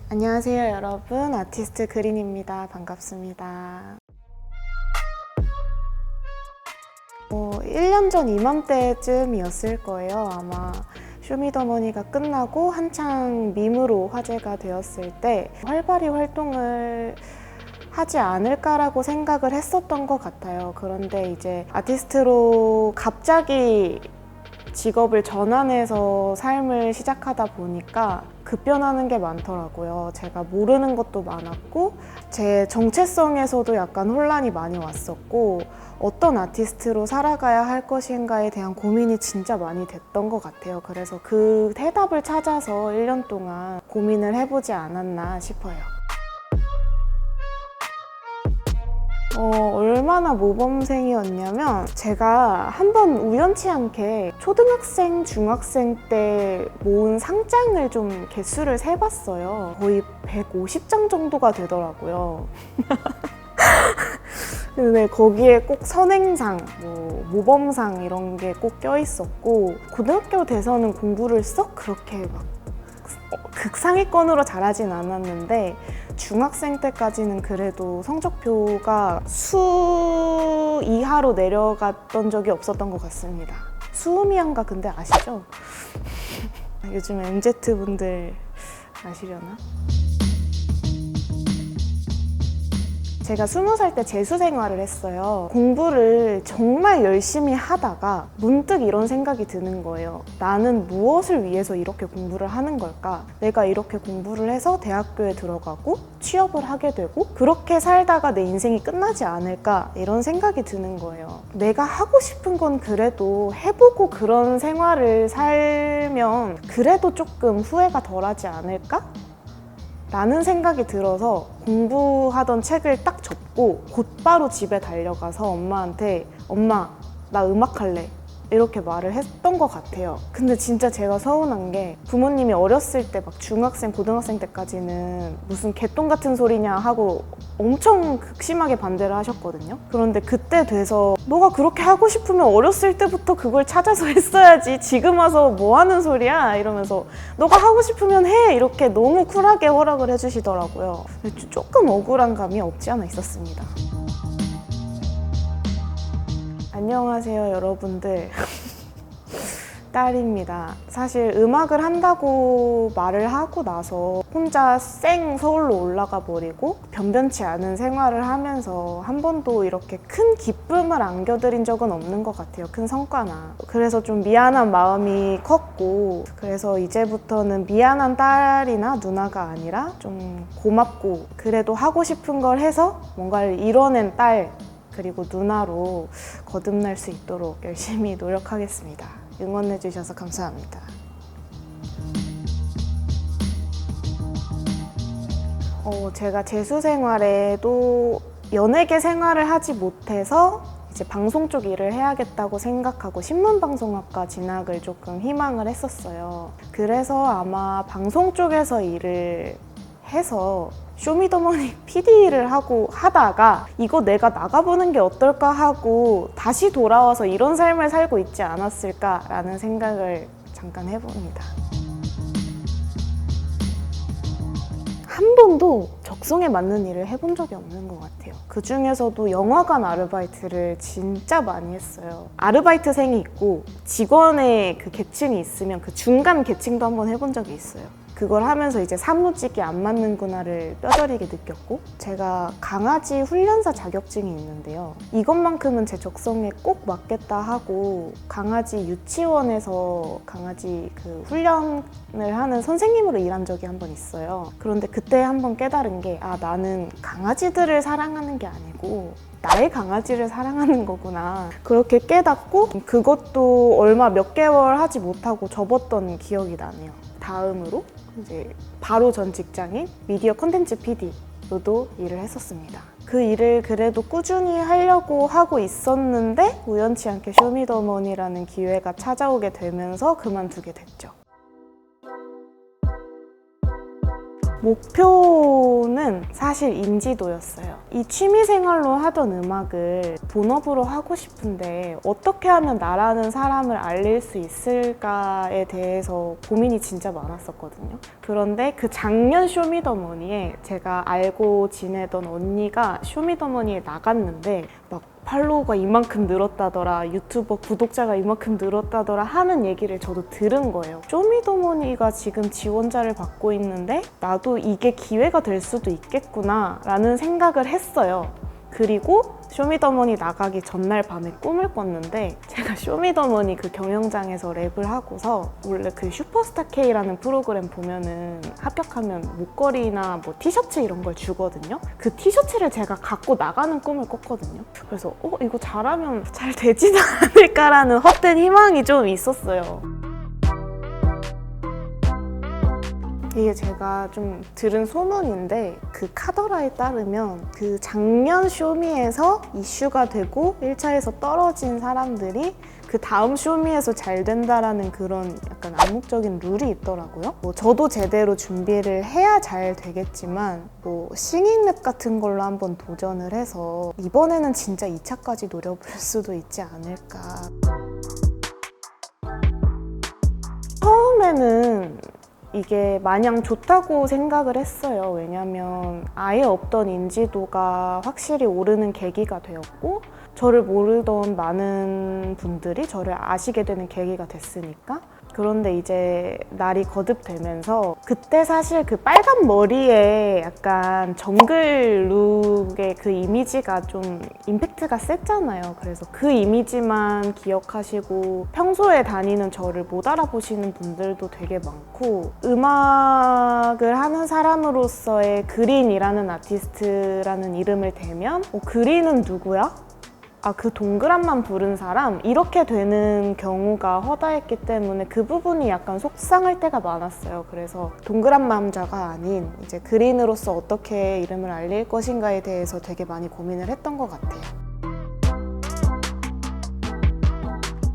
안녕하세요 여러분, 아티스트 그린입니다. 반갑습니다. 1년 전 이맘때쯤이었을 거예요. 아마 쇼미더머니가 끝나고 한창 밈으로 화제가 되었을 때 활발히 활동을 하지 않을까라고 생각을 했었던 것 같아요. 그런데 이제 아티스트로 갑자기 직업을 전환해서 삶을 시작하다 보니까 급변하는 게 많더라고요. 제가 모르는 것도 많았고 제 정체성에서도 약간 혼란이 많이 왔었고 어떤 아티스트로 살아가야 할 것인가에 대한 고민이 진짜 많이 됐던 것 같아요. 그래서 그 해답을 찾아서 1년 동안 고민을 해보지 않았나 싶어요. 얼마나 모범생이었냐면 제가 한번 우연치 않게 초등학생, 중학생 때 모은 상장을 좀 개수를 세봤어요. 거의 150장 정도가 되더라고요. 근데 거기에 꼭 선행상, 모범상 이런 게 꼭 껴있었고 고등학교 돼서는 공부를 썩 그렇게 막 극상위권으로 잘하진 않았는데 중학생 때까지는 그래도 성적표가 수 이하로 내려갔던 적이 없었던 것 같습니다. 수음이한가 근데 아시죠? 요즘 MZ분들 아시려나? 제가 20살 때 재수 생활을 했어요. 공부를 정말 열심히 하다가 문득 이런 생각이 드는 거예요. 나는 무엇을 위해서 이렇게 공부를 하는 걸까? 내가 이렇게 공부를 해서 대학교에 들어가고 취업을 하게 되고 그렇게 살다가 내 인생이 끝나지 않을까? 이런 생각이 드는 거예요. 내가 하고 싶은 건 그래도 해보고 그런 생활을 살면 그래도 조금 후회가 덜하지 않을까? 라는 생각이 들어서 공부하던 책을 딱 접고 곧바로 집에 달려가서 엄마한테 엄마, 나 음악 할래. 이렇게 말을 했던 것 같아요. 근데 진짜 제가 서운한 게 부모님이 어렸을 때 막 중학생, 고등학생 때까지는 무슨 개똥 같은 소리냐 하고 엄청 극심하게 반대를 하셨거든요. 그런데 그때 돼서 너가 그렇게 하고 싶으면 어렸을 때부터 그걸 찾아서 했어야지 지금 와서 뭐 하는 소리야? 이러면서 너가 하고 싶으면 해! 이렇게 너무 쿨하게 허락을 해주시더라고요. 조금 억울한 감이 없지 않아 있었습니다. 안녕하세요 여러분들. 딸입니다. 사실 음악을 한다고 말을 하고 나서 혼자 쌩 서울로 올라가 버리고 변변치 않은 생활을 하면서 한 번도 이렇게 큰 기쁨을 안겨드린 적은 없는 것 같아요. 큰 성과나. 그래서 좀 미안한 마음이 컸고 그래서 이제부터는 미안한 딸이나 누나가 아니라 좀 고맙고 그래도 하고 싶은 걸 해서 뭔가를 이뤄낸 딸 그리고 누나로 거듭날 수 있도록 열심히 노력하겠습니다. 응원해주셔서 감사합니다. 제가 재수 생활에도 연예계 생활을 하지 못해서 이제 방송 쪽 일을 해야겠다고 생각하고 신문방송학과 진학을 조금 희망을 했었어요. 그래서 아마 방송 쪽에서 일을 해서 쇼미더머니 PD를 하다가 이거 내가 나가보는 게 어떨까 하고 다시 돌아와서 이런 삶을 살고 있지 않았을까라는 생각을 잠깐 해봅니다. 한 번도 적성에 맞는 일을 해본 적이 없는 것 같아요. 그 중에서도 영화관 아르바이트를 진짜 많이 했어요. 아르바이트생이 있고 직원의 그 계층이 있으면 그 중간 계층도 한번 해본 적이 있어요. 그걸 하면서 이제 사무직이 안 맞는구나를 뼈저리게 느꼈고 제가 강아지 훈련사 자격증이 있는데요. 이것만큼은 제 적성에 꼭 맞겠다 하고 강아지 유치원에서 강아지 그 훈련을 하는 선생님으로 일한 적이 한 번 있어요. 그런데 그때 한번 깨달은 게 나는 강아지들을 사랑하는 게 아니고 나의 강아지를 사랑하는 거구나. 그렇게 깨닫고 그것도 얼마 몇 개월 하지 못하고 접었던 기억이 나네요. 다음으로 이제 바로 전 직장인 미디어 콘텐츠 PD로도 일을 했었습니다. 그 일을 그래도 꾸준히 하려고 하고 있었는데 우연치 않게 쇼미더머니라는 기회가 찾아오게 되면서 그만두게 됐죠. 목표는 사실 인지도였어요. 이 취미생활로 하던 음악을 본업으로 하고 싶은데 어떻게 하면 나라는 사람을 알릴 수 있을까에 대해서 고민이 진짜 많았었거든요. 그런데 그 작년 쇼미더머니에 제가 알고 지내던 언니가 쇼미더머니에 나갔는데 막 팔로워가 이만큼 늘었다더라, 유튜버 구독자가 이만큼 늘었다더라 하는 얘기를 저도 들은 거예요. 쇼미더머니가 지금 지원자를 받고 있는데 나도 이게 기회가 될 수도 있겠구나 라는 생각을 했어요. 그리고 쇼미더머니 나가기 전날 밤에 꿈을 꿨는데 제가 쇼미더머니 그 경영장에서 랩을 하고서 원래 그 슈퍼스타 K라는 프로그램 보면은 합격하면 목걸이나 뭐 티셔츠 이런 걸 주거든요. 그 티셔츠를 제가 갖고 나가는 꿈을 꿨거든요. 그래서 이거 잘하면 잘 되지는 않을까라는 헛된 희망이 좀 있었어요. 이게 제가 좀 들은 소문인데 그 카더라에 따르면 그 작년 쇼미에서 이슈가 되고 1차에서 떨어진 사람들이 그 다음 쇼미에서 잘 된다라는 그런 약간 암묵적인 룰이 있더라고요. 뭐 저도 제대로 준비를 해야 잘 되겠지만 뭐 싱잉랩 같은 걸로 한번 도전을 해서 이번에는 진짜 2차까지 노려볼 수도 있지 않을까. 처음에는 이게 마냥 좋다고 생각을 했어요. 왜냐면 아예 없던 인지도가 확실히 오르는 계기가 되었고 저를 모르던 많은 분들이 저를 아시게 되는 계기가 됐으니까. 그런데 이제 날이 거듭되면서 그때 사실 그 빨간 머리에 약간 정글 룩의 그 이미지가 좀 임팩트가 셌잖아요. 그래서 그 이미지만 기억하시고 평소에 다니는 저를 못 알아보시는 분들도 되게 많고 음악을 하는 사람으로서의 그린이라는 아티스트라는 이름을 대면 그린은 누구야? 그 동그란만 부른 사람? 이렇게 되는 경우가 허다했기 때문에 그 부분이 약간 속상할 때가 많았어요. 그래서 동그란 남자가 아닌 이제 그린으로서 어떻게 이름을 알릴 것인가에 대해서 되게 많이 고민을 했던 것 같아요.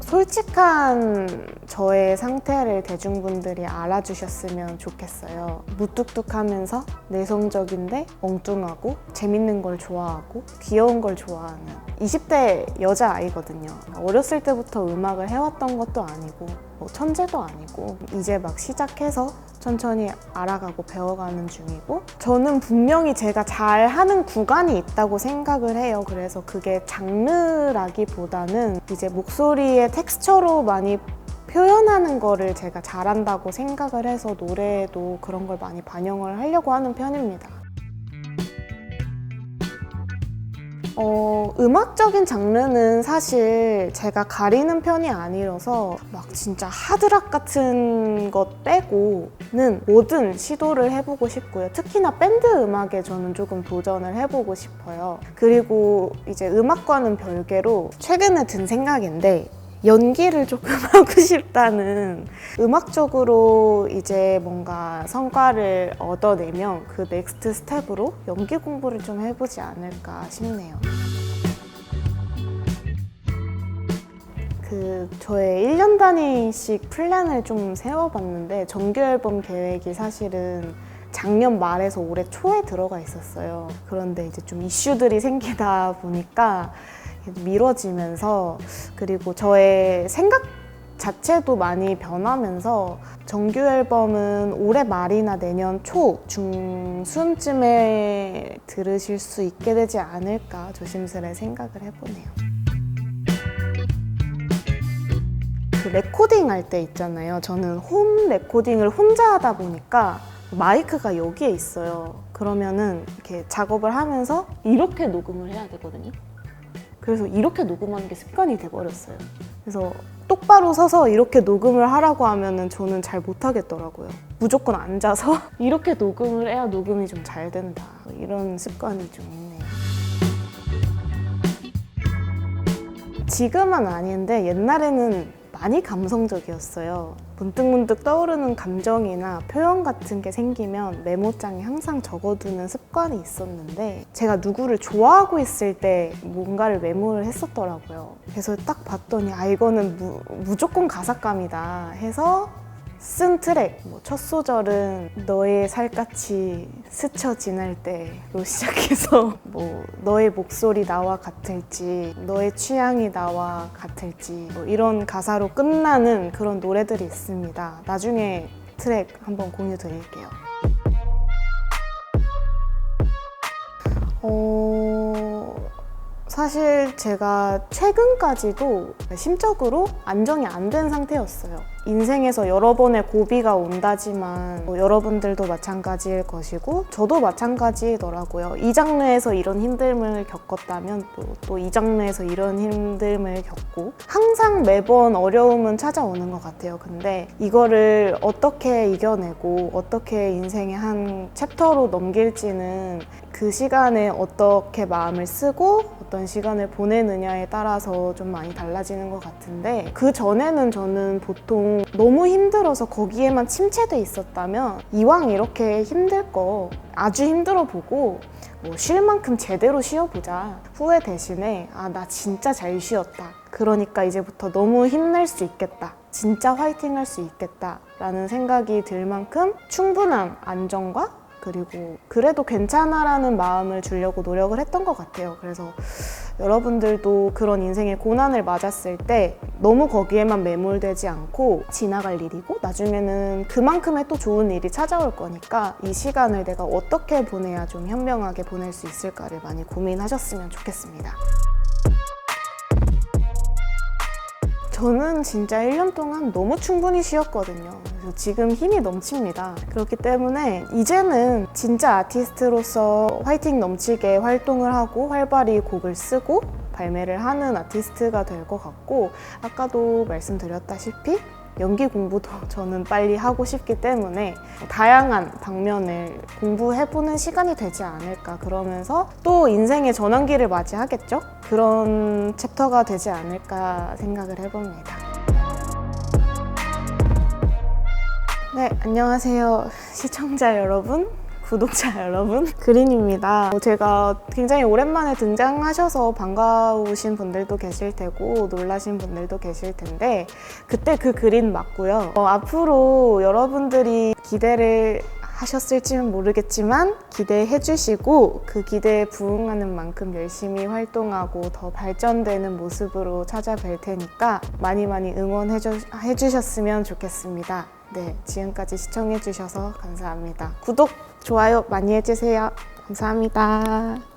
솔직한 저의 상태를 대중분들이 알아주셨으면 좋겠어요. 무뚝뚝하면서 내성적인데 엉뚱하고 재밌는 걸 좋아하고 귀여운 걸 좋아하는 20대 여자아이거든요. 어렸을 때부터 음악을 해왔던 것도 아니고 뭐 천재도 아니고 이제 막 시작해서 천천히 알아가고 배워가는 중이고 저는 분명히 제가 잘하는 구간이 있다고 생각을 해요. 그래서 그게 장르라기보다는 이제 목소리의 텍스처로 많이 표현하는 거를 제가 잘한다고 생각을 해서 노래에도 그런 걸 많이 반영을 하려고 하는 편입니다. 음악적인 장르는 사실 제가 가리는 편이 아니라서 막 진짜 하드락 같은 것 빼고는 뭐든 시도를 해보고 싶고요. 특히나 밴드 음악에 저는 조금 도전을 해보고 싶어요. 그리고 이제 음악과는 별개로 최근에 든 생각인데 연기를 조금 하고 싶다는, 음악적으로 이제 뭔가 성과를 얻어내면 그 넥스트 스텝으로 연기 공부를 좀 해보지 않을까 싶네요. 저의 1년 단위씩 플랜을 좀 세워봤는데 정규 앨범 계획이 사실은 작년 말에서 올해 초에 들어가 있었어요. 그런데 이제 좀 이슈들이 생기다 보니까 미뤄지면서, 그리고 저의 생각 자체도 많이 변하면서 정규 앨범은 올해 말이나 내년 초 중순쯤에 들으실 수 있게 되지 않을까 조심스레 생각을 해보네요. 그 레코딩 할 때 있잖아요. 저는 홈 레코딩을 혼자 하다 보니까 마이크가 여기에 있어요. 그러면은 이렇게 작업을 하면서 이렇게 녹음을 해야 되거든요. 그래서 이렇게 녹음하는 게 습관이 돼버렸어요. 그래서 똑바로 서서 이렇게 녹음을 하라고 하면은 저는 잘 못하겠더라고요. 무조건 앉아서 이렇게 녹음을 해야 녹음이 좀 잘 된다. 이런 습관이 좀 있네요. 지금은 아닌데 옛날에는 많이 감성적이었어요. 문득문득 떠오르는 감정이나 표현 같은 게 생기면 메모장에 항상 적어두는 습관이 있었는데 제가 누구를 좋아하고 있을 때 뭔가를 메모를 했었더라고요. 그래서 딱 봤더니 이거는 무조건 가삭감이다 해서 쓴 트랙, 첫 소절은 너의 살갗이 스쳐 지날 때로 시작해서 너의 목소리 나와 같을지, 너의 취향이 나와 같을지 이런 가사로 끝나는 그런 노래들이 있습니다. 나중에 트랙 한번 공유 드릴게요. 사실 제가 최근까지도 심적으로 안정이 안 된 상태였어요. 인생에서 여러 번의 고비가 온다지만 여러분들도 마찬가지일 것이고 저도 마찬가지더라고요. 이 장르에서 이런 힘듦을 겪었다면 또 이 장르에서 이런 힘듦을 겪고 항상 매번 어려움은 찾아오는 것 같아요. 근데 이거를 어떻게 이겨내고 어떻게 인생의 한 챕터로 넘길지는 그 시간에 어떻게 마음을 쓰고 어떤 시간을 보내느냐에 따라서 좀 많이 달라지는 것 같은데, 그 전에는 저는 보통 너무 힘들어서 거기에만 침체돼 있었다면 이왕 이렇게 힘들 거 아주 힘들어 보고 쉴 만큼 제대로 쉬어보자. 후회 대신에 나 진짜 잘 쉬었다. 그러니까 이제부터 너무 힘낼 수 있겠다. 진짜 화이팅 할 수 있겠다. 라는 생각이 들 만큼 충분한 안정과 그리고 그래도 괜찮아라는 마음을 주려고 노력을 했던 것 같아요. 그래서 여러분들도 그런 인생의 고난을 맞았을 때 너무 거기에만 매몰되지 않고 지나갈 일이고 나중에는 그만큼의 또 좋은 일이 찾아올 거니까 이 시간을 내가 어떻게 보내야 좀 현명하게 보낼 수 있을까를 많이 고민하셨으면 좋겠습니다. 저는 진짜 1년 동안 너무 충분히 쉬었거든요. 그래서 지금 힘이 넘칩니다. 그렇기 때문에 이제는 진짜 아티스트로서 화이팅 넘치게 활동을 하고 활발히 곡을 쓰고 발매를 하는 아티스트가 될 것 같고, 아까도 말씀드렸다시피 연기 공부도 저는 빨리 하고 싶기 때문에 다양한 방면을 공부해보는 시간이 되지 않을까, 그러면서 또 인생의 전환기를 맞이하겠죠? 그런 챕터가 되지 않을까 생각을 해봅니다. 네, 안녕하세요 시청자 여러분, 구독자 여러분, 그린입니다. 제가 굉장히 오랜만에 등장하셔서 반가우신 분들도 계실 테고 놀라신 분들도 계실 텐데 그때 그 그린 맞고요. 앞으로 여러분들이 기대를 하셨을지는 모르겠지만 기대해 주시고 그 기대에 부응하는 만큼 열심히 활동하고 더 발전되는 모습으로 찾아뵐 테니까 많이 응원해 주셨으면 좋겠습니다. 네, 지금까지 시청해 주셔서 감사합니다. 구독, 좋아요 많이 해주세요. 감사합니다.